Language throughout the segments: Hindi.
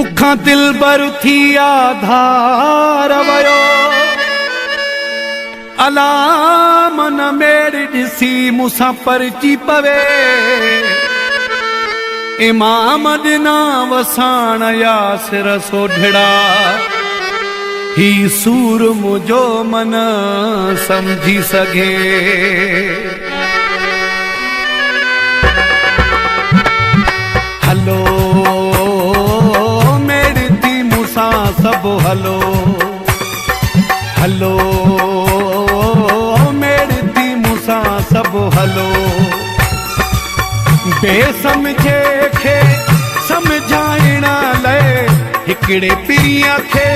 मुखा दिल बर थी आधार वयो अला मन मेरी ॾिसी मूंसां परची पवे इमाम दिना वसाण यासिर सोढड़ा ही सूर मुझो मन समझी सघे। हलो मेरी थी मूंसां सभु हलो हलो मेरी थी मूंसां सभु हलो बेसमझे खे समझाइण लाइ हिकिड़े पीअ खे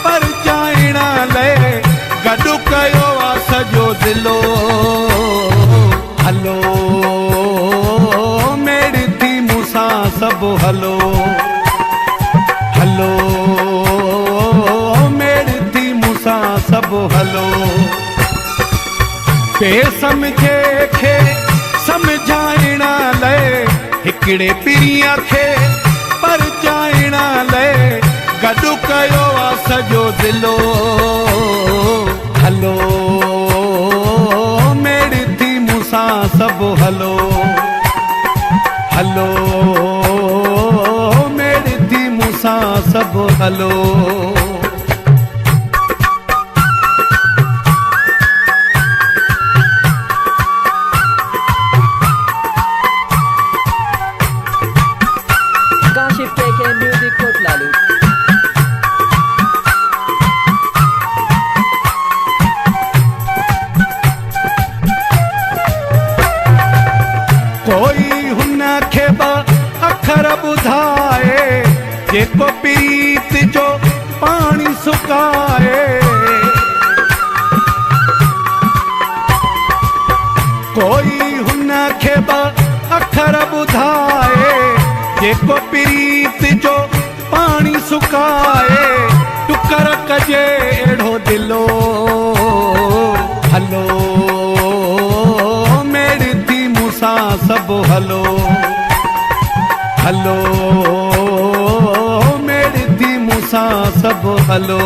परचाइण लाइ गॾु कयो आहे सॼो दिलो। हलो मेरी थी मूंसां सभु हलो हलो मेरी थी मूंसां सभु हलो बेसमझे खे समझाइण लाइ हिकिड़े पीअ खे परचाइण लाइ गॾु कयो आहे सॼो दिलो। हलो मेरी थी मूंसां सभु हलो हलो मेरी थी मूंसां सभु हलो। कोई हुन खे अखर ॿुधाए जेको प्रीत जो पाणी सुकाए। कोई हुन खे अखर ॿुधाए जेको प्रीत जो पाणी सुकाए टुकर कजे अहिड़ो दिलो। हलो मेरी थी मूंसां सभु हलो हलो मेरी थी मूंसां सभु हलो।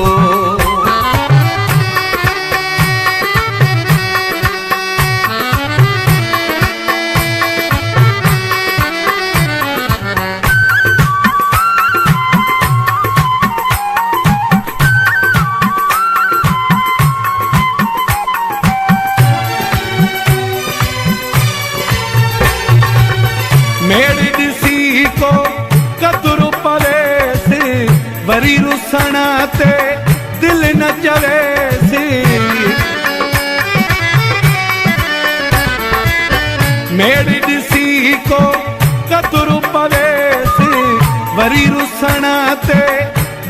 मेरी ॾिसी को कदुरु पवेसि वरी रुसण ते दिलि न चवेसि। मेरी ॾिसी को कदुरु पवेसि वरी रुसण ते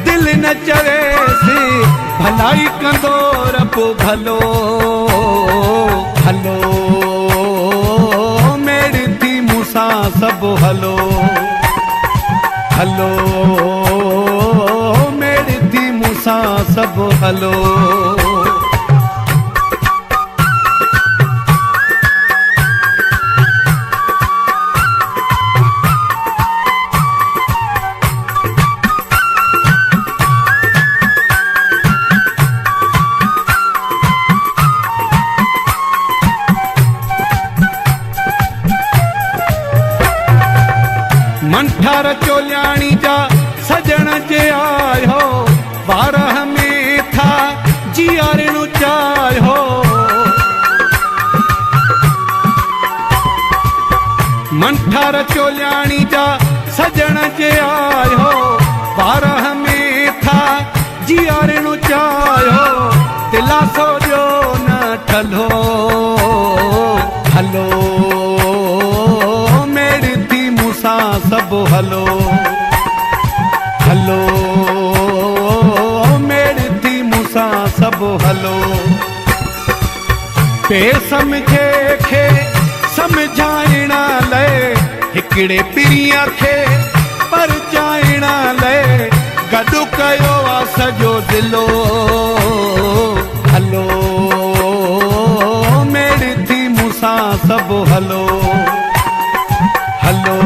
दिलि न चवेसि भलाई कंदो रब भलो। हलो मेरी थी मूंसां सभु हलो हलो मेरी थी मूंसां सभु हलो। मंठार चोलियाणी जा सजण जे आयो बारह में था जियारणु चायो। मंठार चोलियाणी जा सजण जे आयो बारह में था जियारणु चायो दिलासो जो न ठलो। हलो मेरी थी मूंसां सभु हलो हलो मेरी थी मूंसां सभु हलो बेसमझे खे समझाइण लाइ हिकिड़े पीअ खे परचाइण लाइ गॾु कयो आहे सॼो दिलो। हलो मेरी थी मूंसां सभु हलो हलो